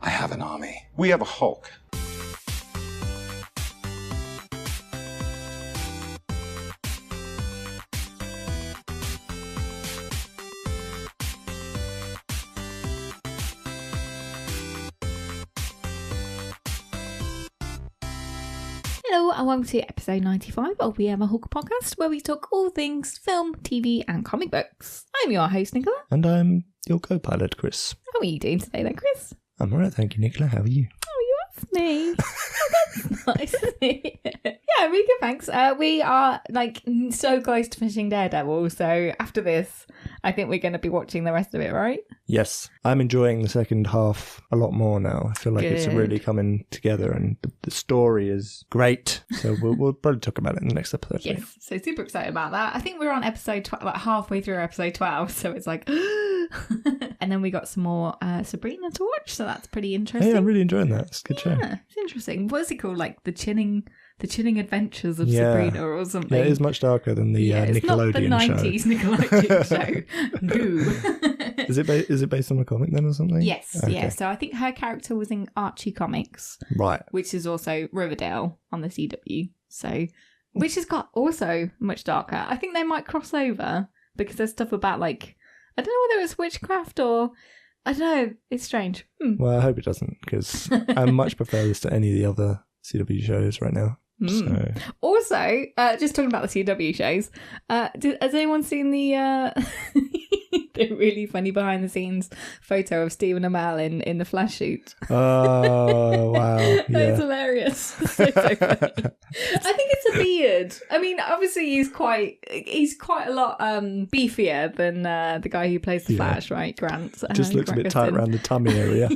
I have an army. We have a Hulk. Hello and welcome to episode 95 of We Have a Hulk podcast, where we talk all things film, TV and comic books. I'm your host, Nicola. And I'm your co-pilot, Chris. How are you doing today then, Chris? I'm alright, thank you, Nicola. How are you? Oh, you asked me. Oh, that's nice. Yeah, really good, thanks. We are so close to finishing Daredevil, so after this, I think we're going to be watching the rest of it, right? Yes, I'm enjoying the second half a lot more now. I feel like it's really coming together and the story is great. So we'll probably talk about it in the next episode. Yes, so super excited about that. I think we're on episode 12, halfway through episode 12, so it's like... And then we got some more Sabrina to watch, so that's pretty interesting. Hey, I'm really enjoying that. It's a good show. Yeah, it's interesting. What is it called? Like the Chilling Adventures of Sabrina or something. Yeah, it is much darker than the Nickelodeon it's not the 90s show. Nickelodeon show. No. Is it based on a comic then or something? Yes, okay. yeah. So I think her character was in Archie Comics. Right. Which is also Riverdale on the CW. So, which has got also much darker. I think they might cross over because there's stuff about like, I don't know whether it's witchcraft or, I don't know, it's strange. Well, I hope it doesn't, because I much prefer this to any of the other CW shows right now. So. Also, just talking about the CW shows, has anyone seen the really funny behind the scenes photo of Stephen Amell in the Flash shoot? Oh, wow. Yeah. It's hilarious. So funny. I think it's a beard. I mean, obviously he's quite a lot beefier than the guy who plays the Flash, right? Grant. Just looks a bit tight around the tummy area.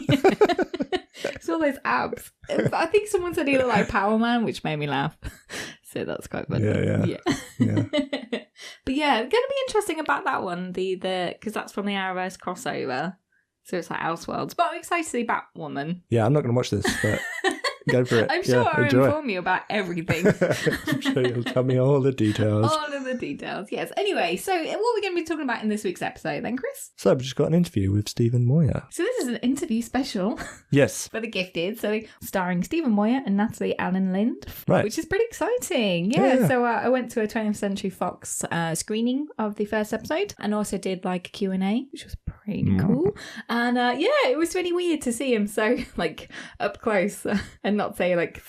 It's all those abs. I think someone said he looked like Power Man, which made me laugh. So that's quite funny. Yeah. But yeah, going to be interesting about that one, the because that's from the Arrowverse crossover. So it's like Elseworlds. But I'm excited to see Batwoman. Yeah, I'm not going to watch this, but go for it. I'm sure I'll inform you about everything. I'm sure you'll tell me all the details. All of the details, yes. Anyway, so what are we going to be talking about in this week's episode then, Chris? So I've just got an interview with Stephen Moyer. So this is an interview special. Yes. For the Gifted. So starring Stephen Moyer and Natalie Alyn, right. Which is pretty exciting. Yeah. So I went to a 20th Century Fox screening of the first episode and also did like a Q&A, which was pretty cool. And it was really weird to see him so like up close and not say like...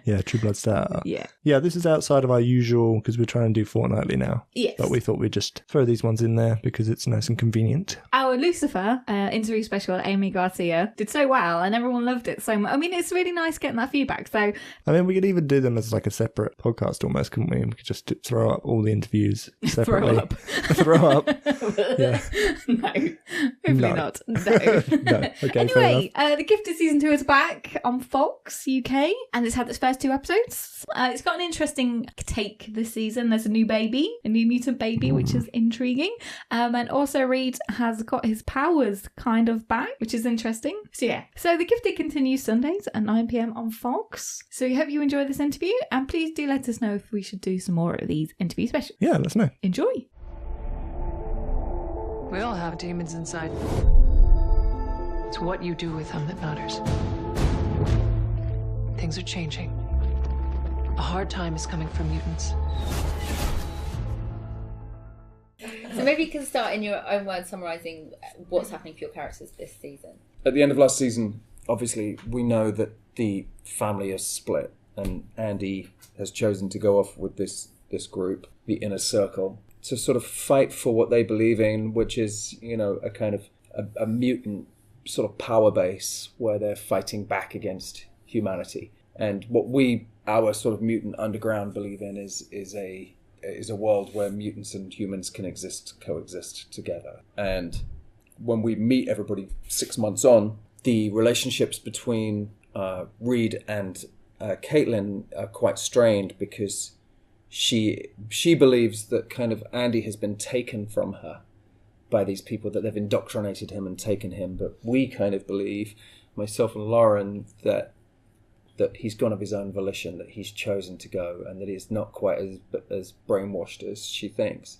Yeah, True Blood starter. Yeah, this is outside of our usual, because we're trying to do fortnightly now. Yes. But we thought we'd just throw these ones in there because it's nice and convenient. Our Lucifer interview special, Amy Garcia, did so well and everyone loved it so much. I mean, it's really nice getting that feedback. So I mean, we could even do them as like a separate podcast almost, couldn't we? We could just throw up all the interviews separately. Throw up. Yeah. No, hopefully not. No. Okay, anyway, The Gifted Season 2 is back on Fox UK and it's had its first 2 episodes. It's got an interesting take this season. There's a new mutant baby, which is intriguing. And also Reed has got his powers kind of back, which is interesting. So The Gifted continues Sundays at 9 p.m. on Fox. So we hope you enjoy this interview and please do let us know if we should do some more of these interview specials. Yeah, let us know. Enjoy. We all have demons inside. It's what you do with them that matters. Things are changing. A hard time is coming for mutants. So maybe you can start in your own words summarising what's happening for your characters this season. At the end of last season, obviously, we know that the family is split and Andy has chosen to go off with this group, the Inner Circle, to sort of fight for what they believe in, which is, a kind of a mutant sort of power base where they're fighting back against humanity. And what our sort of mutant underground believe in is a world where mutants and humans can coexist together. And when we meet everybody 6 months on, the relationships between Reed and Caitlin are quite strained because she believes that kind of Andy has been taken from her by these people, that they've indoctrinated him and taken him. But we kind of believe, myself and Lauren, that he's gone of his own volition, that he's chosen to go, and that he's not quite as brainwashed as she thinks.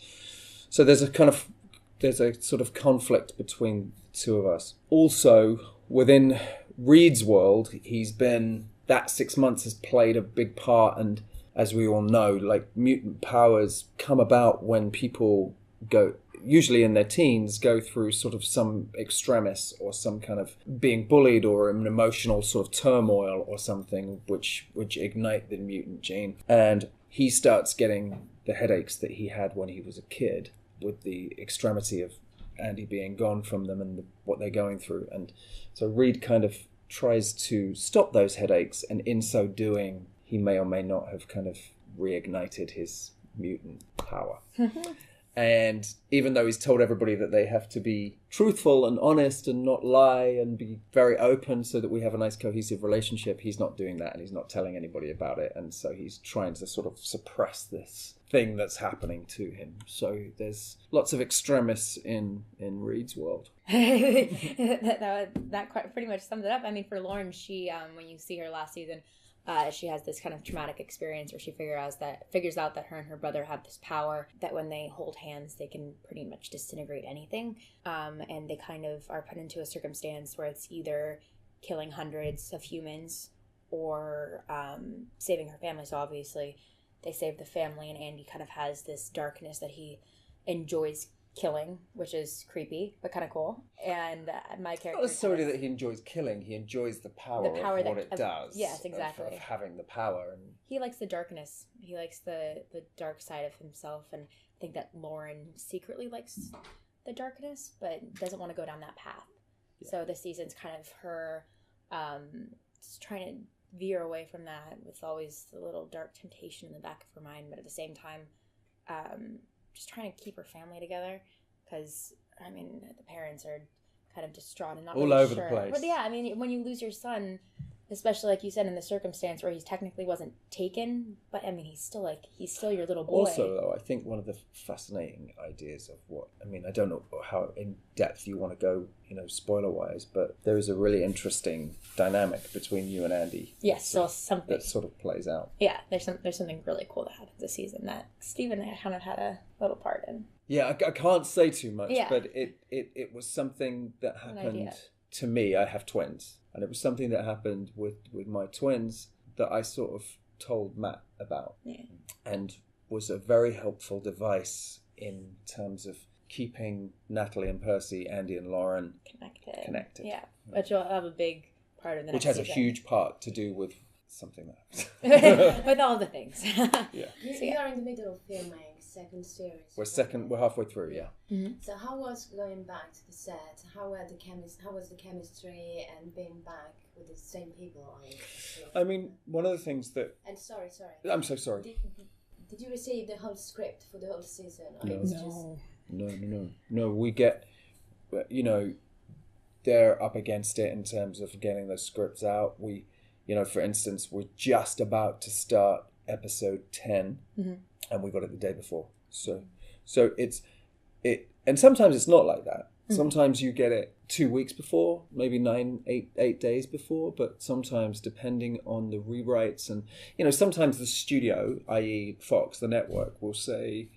So there's a sort of conflict between two of us. Also, within Reed's world, that 6 months has played a big part, and as we all know, like, mutant powers come about when people go, usually in their teens, go through sort of some extremis or some kind of being bullied or an emotional sort of turmoil or something which ignite the mutant gene. And he starts getting the headaches that he had when he was a kid with the extremity of Andy being gone from them and what they're going through. And so Reed kind of tries to stop those headaches, and in so doing, he may or may not have kind of reignited his mutant power. And even though he's told everybody that they have to be truthful and honest and not lie and be very open so that we have a nice cohesive relationship, he's not doing that, and he's not telling anybody about it. And so he's trying to sort of suppress this thing that's happening to him. So there's lots of extremis in Reed's world. that quite pretty much sums it up. I mean, for Lauren, she when you see her last season, she has this kind of traumatic experience where she figures out that her and her brother have this power that when they hold hands, they can pretty much disintegrate anything. And they kind of are put into a circumstance where it's either killing hundreds of humans or saving her family. So obviously they save the family, and Andy kind of has this darkness that he enjoys killing, which is creepy but kind of cool. And my character, not necessarily that he enjoys killing, he enjoys the power of what it does. Yes, exactly. Of having the power. And he likes the darkness. He likes the dark side of himself, and I think that Lauren secretly likes the darkness but doesn't want to go down that path. Yeah. So this season's kind of her just trying to veer away from that, with always the little dark temptation in the back of her mind, but at the same time just trying to keep her family together, because I mean the parents are kind of distraught and not all really over sure. the place. But yeah, I mean when you lose your son, especially like you said in the circumstance where he technically wasn't taken, but I mean he's still your little boy. Also, though, I think one of the fascinating ideas of I don't know how in depth you want to go, spoiler wise, but there is a really interesting dynamic between you and Andy. Yes, so something that sort of plays out. Yeah, there's something really cool that happens this season that Stephen kind of had a little part in. Yeah, I can't say too much, yeah. But it was something that happened to me. I have twins, and it was something that happened with my twins that I sort of told Matt about, and was a very helpful device in terms of keeping Natalie and Percy, Andy and Lauren connected. Yeah, which will have a big part of the next season. season. A huge part to do with something that happens. With all the things. You are in the middle of filming second series. We're halfway through, yeah. Mm-hmm. So how was going back to the set? How was the chemistry and being back with the same people? I mean, one of the things that... And sorry. I'm so sorry. Did you receive the whole script for the whole season? No. We get, they're up against it in terms of getting those scripts out. We, for instance, we're just about to start episode 10, and we got it the day before. So it's and sometimes it's not like that. Sometimes you get it 2 weeks before, maybe 8 days before, but sometimes depending on the rewrites and, sometimes the studio, i.e. Fox, the network, will say,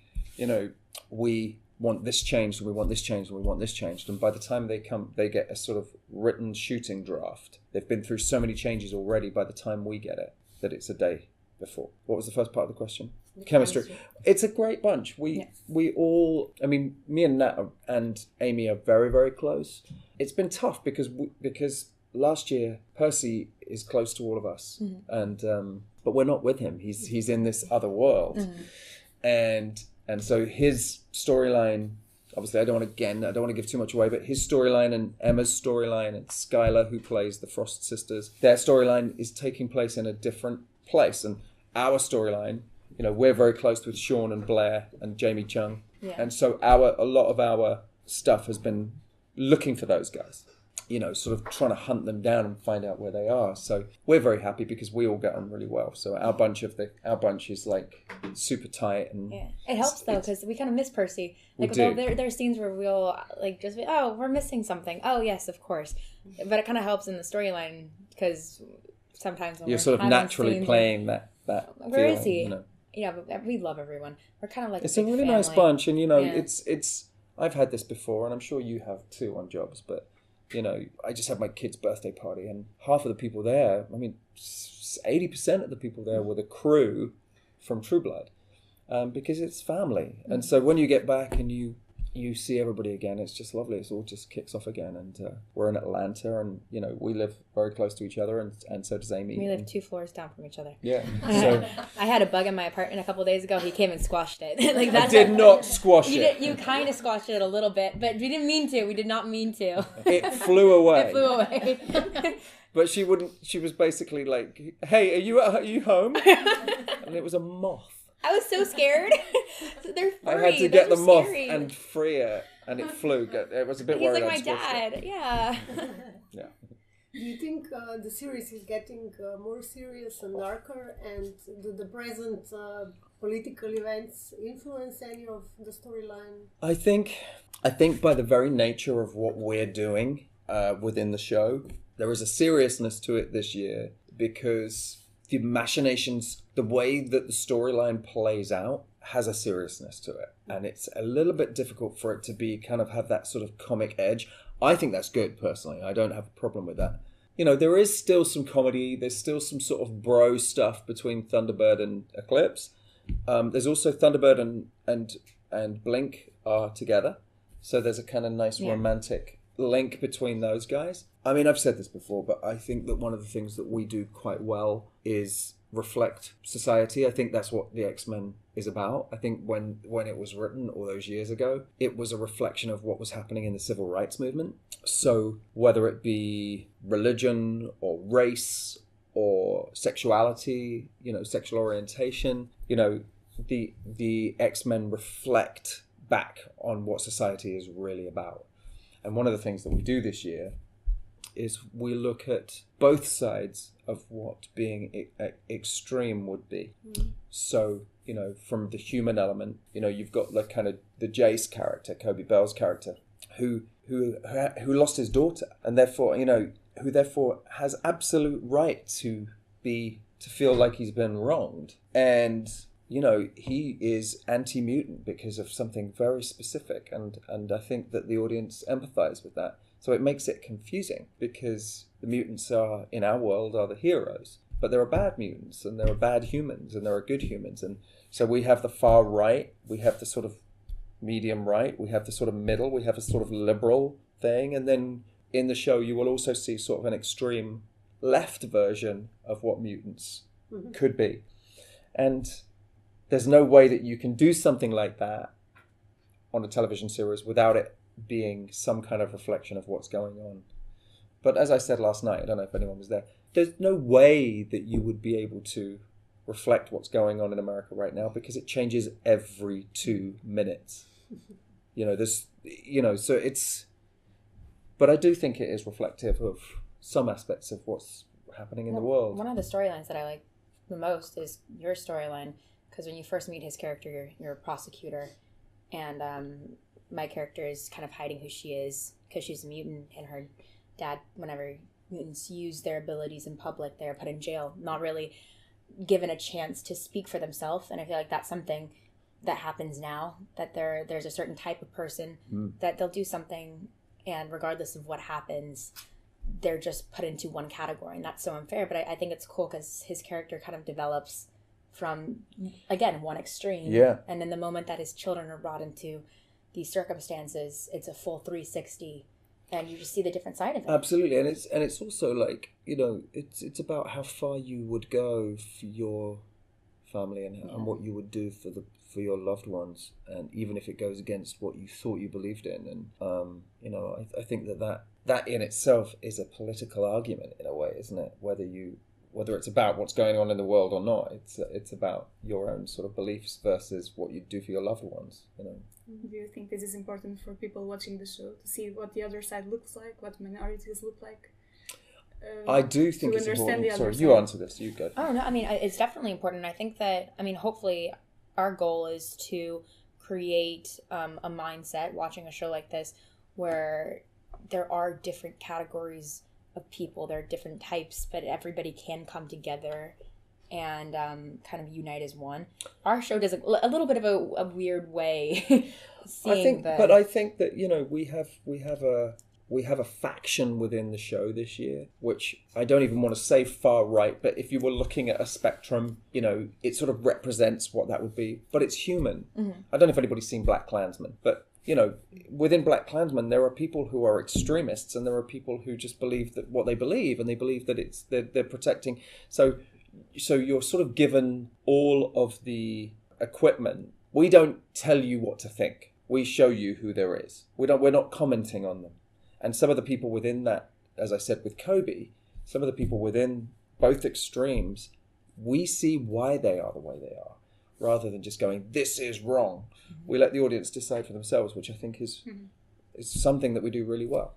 we want this changed, and we want this changed, and we want this changed. And by the time they get a sort of written shooting draft. They've been through so many changes already by the time we get it that it's a day before. What was the first part of the question? Chemistry. It's a great bunch. We all, me and Nat and Amy are very, very close. It's been tough because last year Percy is close to all of us, and but we're not with him. He's in this other world, and so his storyline. Obviously, I don't want to give too much away, but his storyline and Emma's storyline and Skylar, who plays the Frost sisters, their storyline is taking place in a different place, and our storyline. We're very close with Sean and Blair and Jamie Chung. Yeah. And so a lot of our stuff has been looking for those guys, sort of trying to hunt them down and find out where they are. So we're very happy because we all get on really well. So our bunch is like super tight. And it helps though, because we kind of miss Percy. Like there are scenes where we'll like just be, oh, we're missing something. Oh yes, of course. But it kind of helps in the storyline because sometimes when you're sort of naturally playing that where feeling, is he? Yeah, but we love everyone. We're kind of like it's a really nice bunch, and it's I've had this before, and I'm sure you have too on jobs, but, you know, I just had my kid's birthday party, and half of the people there, I mean, 80% of the people there were the crew from True Blood, because it's family. And so when you get back and you see everybody again, it's just lovely. It's all just kicks off again. And we're in Atlanta, and, you know, we live very close to each other, and so does Amy. We live 2 floors down from each other. Yeah. So I had a bug in my apartment a couple of days ago. He came and squashed it. Like, I did not squash it. You kind of squashed it a little bit, but we didn't mean to. We did not mean to. It flew away. It flew away. But she wouldn't. She was basically like, "Hey, are you home?" And it was a moth. I was so scared. They're furry. I had to get the moth scary. and free it, and it flew. It was a bit He's worried. like my I'd squashed dad. it. Yeah. Yeah. Do you think the series is getting more serious and darker, and do the present political events influence any of the storyline? I think by the very nature of what we're doing within the show, there is a seriousness to it this year, because the machinations, the way that the storyline plays out, has a seriousness to it, and it's a little bit difficult for it to be kind of have that sort of comic edge. I think that's good, personally. I don't have a problem with that. You know, there is still some comedy. There's still some sort of bro stuff between Thunderbird and Eclipse. There's also Thunderbird and Blink are together, so there's a kind of nice romantic link between those guys. I mean, I've said this before, but I think that one of the things that we do quite well is reflect society. I think that's what the X-Men is about. I think when it was written all those years ago, it was a reflection of what was happening in the civil rights movement. So whether it be religion or race or sexuality, you know, sexual orientation, you know, the X-Men reflect back on what society is really about. And one of the things that we do this year is we look at both sides of what being extreme would be. So, you know, from the human element, you know, you've got the kind of the Jace character, Kobe Bell's character, who lost his daughter, and therefore, you know, who therefore has absolute right to feel like he's been wronged. And, you know, he is anti-mutant because of something very specific, and I think that the audience empathize with that. So it makes it confusing, because the mutants are, in our world, are the heroes. But there are bad mutants, and there are bad humans, and there are good humans. And so we have the far right, we have the sort of medium right, we have the sort of middle, we have a sort of liberal thing. And then in the show, you will also see sort of an extreme left version of what mutants could be. And there's no way that you can do something like that on a television series without it being some kind of reflection of what's going on. But as I said last night, I don't know if anyone was there, there's no way that you would be able to reflect what's going on in America right now, because it changes every 2 minutes. You know, there's, you know, so it's, but I do think it is reflective of some aspects of what's happening in the world. One of the storylines that I like the most is your storyline, because when you first meet his character, you're a prosecutor, and my character is kind of hiding who she is because she's a mutant, and her dad, whenever mutants use their abilities in public, they're put in jail, not really given a chance to speak for themselves. And I feel like that's something that happens now, that there's a certain type of person that they'll do something, and regardless of what happens, they're just put into one category, and that's so unfair. But I think it's cool because his character kind of develops from, again, one extreme. Yeah. And in the moment that his children are brought into these circumstances, it's a full 360, and you just see the different side of it. Absolutely. And it's also like, you know, it's about how far you would go for your family, and what you would do for your loved ones, and even if it goes against what you thought you believed in. And you know, I think that in itself is a political argument in a way, isn't it? Whether it's about what's going on in the world or not, it's about your own sort of beliefs versus what you do for your loved ones, you know. Do you think this is important for people watching the show, to see what the other side looks like, what minorities look like? I do think it's important. Sorry, you answer this. You go. Oh, no, I mean, it's definitely important. I think that, I mean, hopefully our goal is to create a mindset watching a show like this where there are different categories of people, there are different types, but everybody can come together and kind of unite as one. Our show does a little bit of a weird way. I think that we have a faction within the show this year, which I don't even want to say far right, but if you were looking at a spectrum, it sort of represents what that would be. But it's human. Mm-hmm. I don't know if anybody's seen Black Klansman, but within Black Klansman, there are people who are extremists, and there are people who just believe that what they believe, and they believe that they're protecting. So you're sort of given all of the equipment. We don't tell you what to think. We show you who there is. We're not commenting on them. And some of the people within that, as I said with Kobe, some of the people within both extremes, we see why they are the way they are, rather than just going, this is wrong. Mm-hmm. We let the audience decide for themselves, which I think is something that we do really well.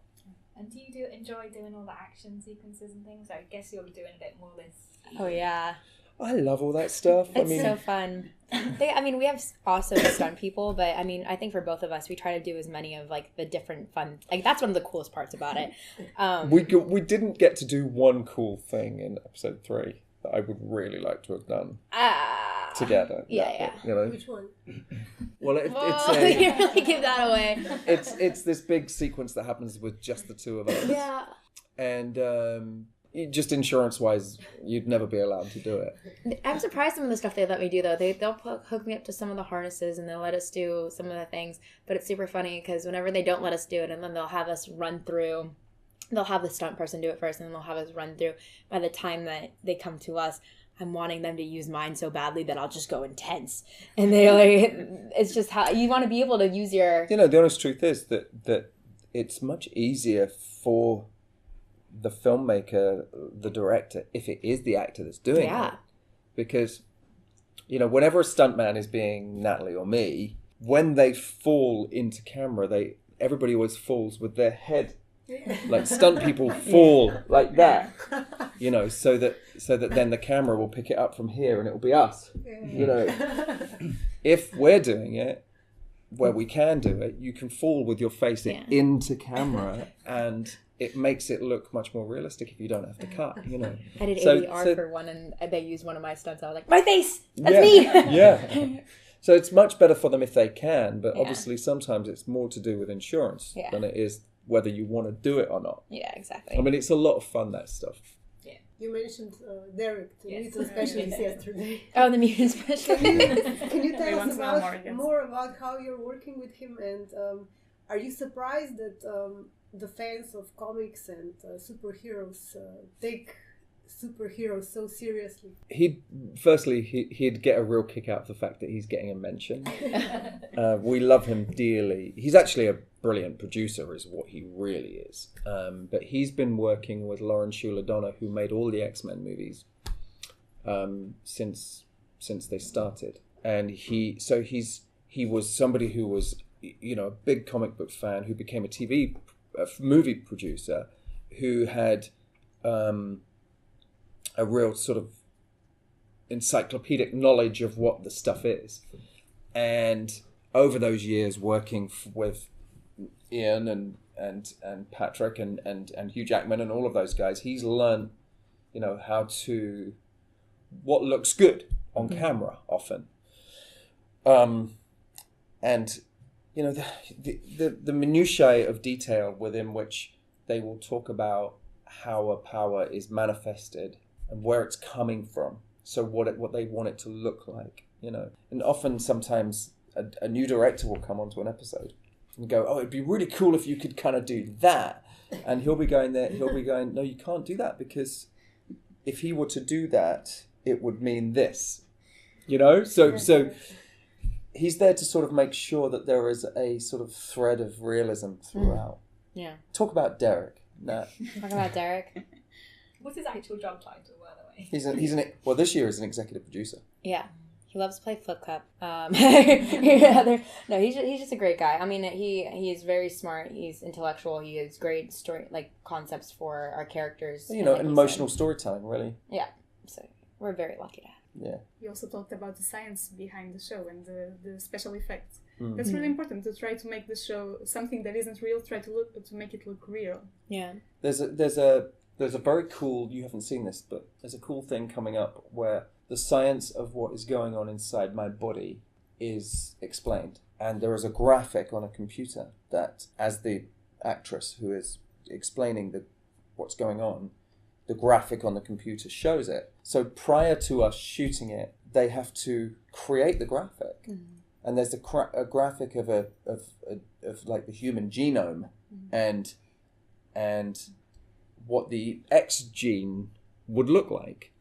And do you enjoy doing all the action sequences and things? I guess you're doing a bit more this. Oh, yeah. I love all that stuff. It's so fun. We have awesome stunt people, but I think for both of us, we try to do as many of like the different fun. Like that's one of the coolest parts about it. We didn't get to do one cool thing in episode 3 that I would really like to have done together. Yeah. Which one? Well, you really give that away. It's this big sequence that happens with just the two of us. Yeah. And just insurance-wise, you'd never be allowed to do it. I'm surprised some of the stuff they let me do, though. They'll hook me up to some of the harnesses, and they'll let us do some of the things. But it's super funny, because whenever they don't let us do it, and then they'll have us run through, they'll have the stunt person do it first, and then they'll have us run through. By the time that they come to us, I'm wanting them to use mine so badly that I'll just go intense. And it's just how you want to be able to use your... the honest truth is that it's much easier for the filmmaker, the director, if it is the actor that's doing it. Because, whenever a stuntman is being Natalie or me, when they fall into camera, everybody always falls with their head. Like stunt people fall like that, so that then the camera will pick it up from here and it will be us. If we're doing it, where we can do it, you can fall with your face into camera, and it makes it look much more realistic if you don't have to cut, I did ADR for one, and they used one of my stunts. I was like, my face! That's me! Yeah. So it's much better for them if they can, but obviously sometimes it's more to do with insurance than it is whether you want to do it or not. Yeah, exactly. It's a lot of fun, that stuff. Yeah. You mentioned Derek, the mutant specialist, yesterday. Oh, the mutant specialist. Can you tell us more about how you're working with him, and are you surprised that the fans of comics and superheroes take superheroes so seriously? He'd get a real kick out of the fact that he's getting a mention. We love him dearly. He's actually a brilliant producer, is what he really is. But he's been working with Lauren Shuler-Donner, who made all the X-Men movies since they started. And he was somebody who was a big comic book fan, who became a movie producer, who had a real sort of encyclopedic knowledge of what the stuff is. And over those years working with Ian and Patrick and Hugh Jackman and all of those guys, he's learned, how to, what looks good on camera often. And, the minutiae of detail within which they will talk about how a power is manifested and where it's coming from. So what they want it to look like, And often, sometimes, a new director will come onto an episode and go, oh, it'd be really cool if you could kind of do that. And he'll be going, no, you can't do that, because if he were to do that, it would mean this. So he's there to sort of make sure that there is a sort of thread of realism throughout. Yeah. Talk about Derek. Talk about Derek. What's his actual job title, by the way? This year is an executive producer. Yeah. He loves to play flip cup. He's just a great guy. He is very smart. He's intellectual. He has great story, like concepts for our characters. Emotional storytelling, really. Yeah. So we're very lucky to have him. Yeah. You also talked about the science behind the show and the special effects. That's really important, to try to make the show something that isn't real. Try to make it look real. Yeah. There's a very cool, you haven't seen this, but there's a cool thing coming up where the science of what is going on inside my body is explained. And there is a graphic on a computer that, as the actress who is explaining what's going on, the graphic on the computer shows it. So prior to us shooting it, they have to create the graphic. Mm-hmm. And there's a graphic of like the human genome, mm-hmm. and what the X gene would look like,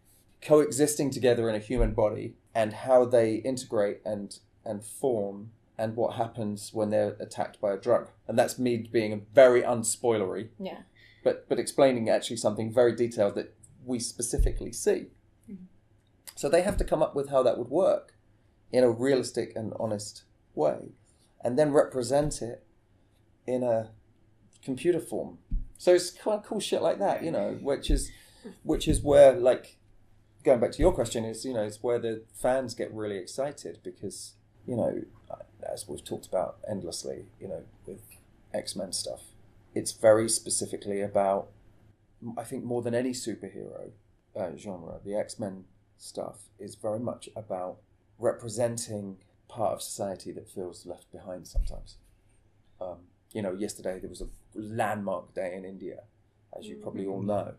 coexisting together in a human body, and how they integrate and form, and what happens when they're attacked by a drug. And that's me being very unspoilery, yeah, but explaining actually something very detailed that we specifically see. Mm-hmm. So they have to come up with how that would work in a realistic and honest way, and then represent it in a computer form. So it's kind of cool shit like that, you know, which is where, like, going back to your question, is, you know, it's where the fans get really excited, because, you know, as we've talked about endlessly, you know, with X-Men stuff, it's very specifically about, I think more than any superhero genre, the X-Men stuff is very much about representing part of society that feels left behind sometimes. You know, yesterday there was a landmark day in India, as you probably all know,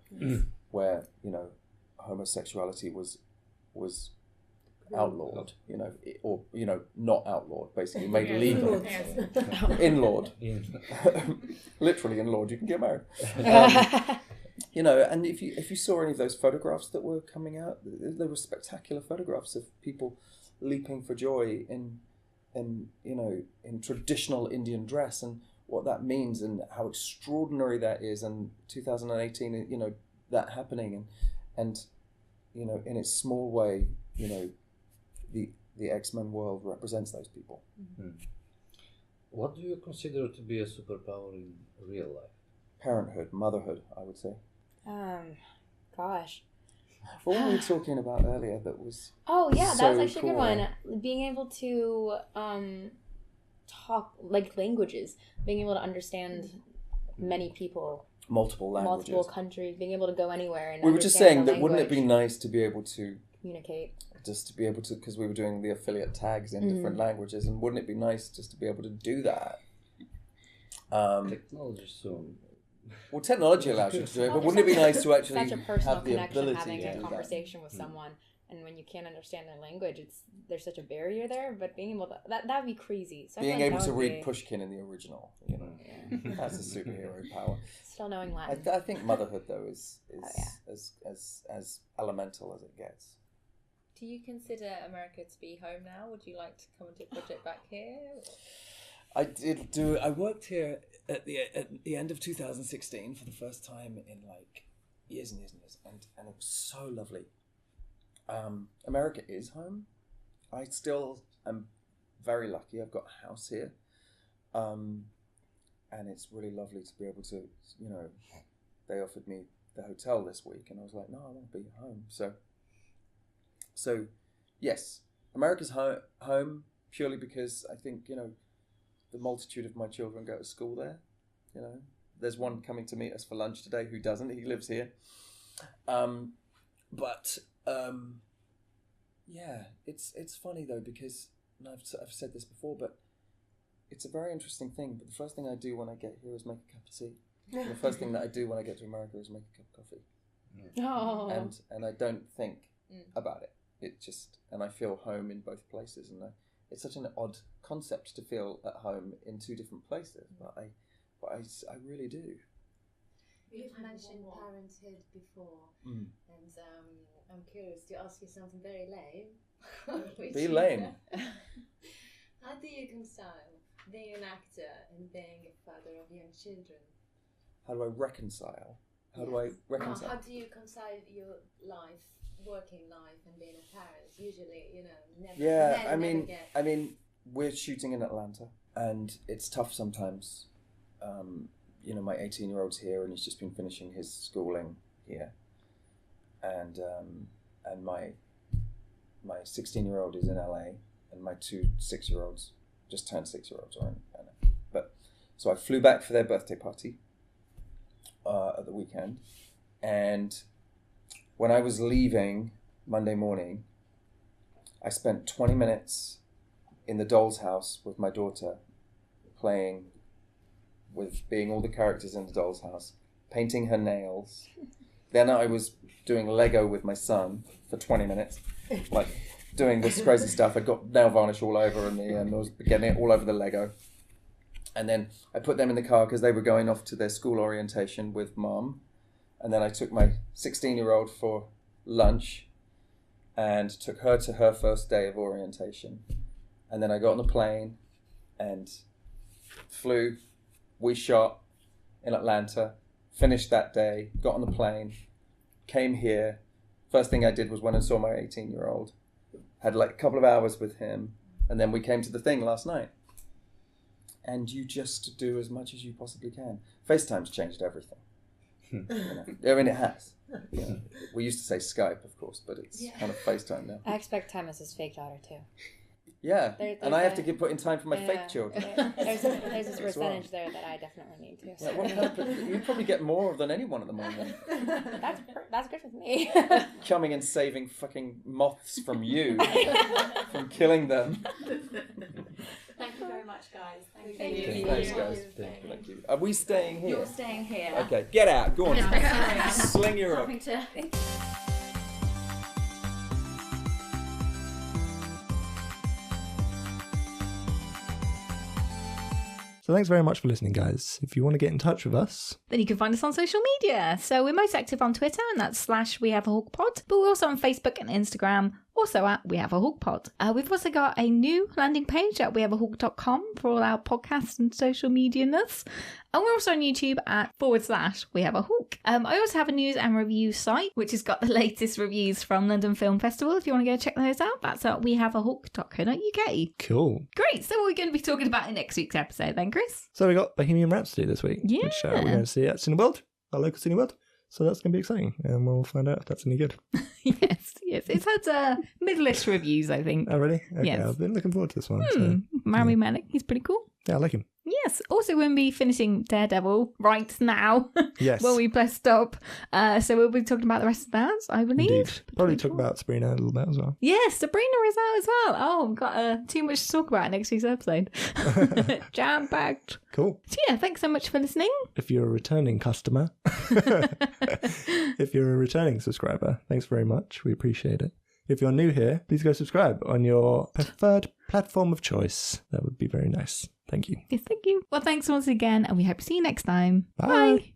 where, you know, homosexuality was outlawed, you know, or, you know, not outlawed, basically made legal. Inlawed. Literally inlawed, you can get married. You know, and if you saw any of those photographs that were coming out, there were spectacular photographs of people leaping for joy in you know, in traditional Indian dress, and what that means and how extraordinary that is, and 2018, you know, that happening, and you know, in its small way, you know, the X-Men world represents those people. Mm-hmm. What do you consider to be a superpower in real life? Parenthood, motherhood, I would say. Gosh. What were we talking about earlier that was Oh, yeah, so that was actually cool? a good one. Being able to talk, like, languages. Being able to understand many people. Multiple languages. Multiple countries. Being able to go anywhere and we were just saying that wouldn't it be nice to be able to communicate? Just to be able to, because we were doing the affiliate tags in different languages, and wouldn't it be nice just to be able to do that? Technology soon. Well, technology allows you to do it, but wouldn't it be nice to actually such a personal have the connection, ability having to a do conversation with someone, and when you can't understand their language, there's such a barrier there. But being able to that'd be crazy. So being able to read Pushkin in the original, you know, that's a superhero power. Still knowing Latin. I think motherhood though is as elemental as it gets. Do you consider America to be home now? Would you like to come and do a project back here? I did do. I worked here at the end of 2016 for the first time in like years and years and years, and it was so lovely. America is home. I still am very lucky. I've got a house here, and it's really lovely to be able to, you know, they offered me the hotel this week, and I was like, no, I want to be home. So yes, America's home purely because I think, you know, the multitude of my children go to school there. You know, there's one coming to meet us for lunch today who doesn't. He lives here. Yeah, it's funny though, because, and I've said this before, but it's a very interesting thing. But the first thing I do when I get here is make a cup of tea. And the first thing that I do when I get to America is make a cup of coffee. Oh. And I don't think about it. It just, and I feel home in both places, and it's such an odd concept to feel at home in two different places, but I really do. You've mentioned parenthood before, and I'm curious to ask you something very lame. Be lame. How do you reconcile being an actor and being a father of young children? How do I reconcile? How do you reconcile your life, working life, and being a parent? Usually, you know, never. Yeah, I mean, we're shooting in Atlanta, and it's tough sometimes. You know, my 18-year-old's here, and he's just been finishing his schooling here, and my 16-year-old is in LA, and my 2 6-year-olds just turned 6-year-olds are in LA. But so I flew back for their birthday party at the weekend, and when I was leaving Monday morning, I spent 20 minutes in the doll's house with my daughter, playing with being all the characters in the doll's house, painting her nails. Then I was doing Lego with my son for 20 minutes, like doing this crazy stuff. I got nail varnish all over and I was getting it all over the Lego. And then I put them in the car because they were going off to their school orientation with Mum. And then I took my 16-year-old for lunch and took her to her first day of orientation. And then I got on the plane and flew. We shot in Atlanta, finished that day, got on the plane, came here. First thing I did was went and saw my 18-year-old. Had like a couple of hours with him. And then we came to the thing last night. And you just do as much as you possibly can. FaceTime's changed everything. You know? I mean, it has. You know, we used to say Skype, of course, but it's kind of FaceTime now. I expect time as his fake daughter too. Yeah, and I have to put in time for my fake children. There's this percentage there that I definitely need to. So. You probably get more than anyone at the moment. That's good with me. Coming and saving fucking moths from you, from killing them. Thank you very much, guys. Thank you. Thanks, guys. Thank you. Are we staying here? You're staying here. Okay, get out. Go on. Sling your up. So thanks very much for listening, guys. If you want to get in touch with us, then you can find us on social media. So we're most active on Twitter, and that's /WeHaveAHawkPod. But we're also on Facebook and Instagram, also at We Have a Hawk Pod. We've also got a new landing page at wehaveahawk.com for all our podcasts and social media-ness. And we're also on YouTube at /WeHaveAHawk. I also have a news and review site, which has got the latest reviews from London Film Festival. If you want to go check those out, that's at wehaveahawk.co.uk. Cool. Great. So what are we going to be talking about in next week's episode then, Chris? So we got Bohemian Rhapsody this week, which we're going to see at Cineworld, our local Cineworld. So that's going to be exciting, and we'll find out if that's any good. Yes. It's had middle-ish reviews, I think. Oh, really? Okay, yes. I've been looking forward to this one. So, Rami Malek, he's pretty cool. Yeah, I like him. Yes. Also, we'll be finishing Daredevil right now. Yes. When we press stop. So we'll be talking about the rest of that, I believe. Indeed. Probably talk about Sabrina a little bit as well. Yes, Sabrina is out as well. Oh, we've got too much to talk about in next week's episode. Jam-packed. Cool. So yeah, thanks so much for listening. If you're a returning customer, if you're a returning subscriber, thanks very much. We appreciate it. If you're new here, please go subscribe on your preferred platform of choice. That would be very nice. Thank you. Yes, thank you. Well, thanks once again, and we hope to see you next time. Bye. Bye.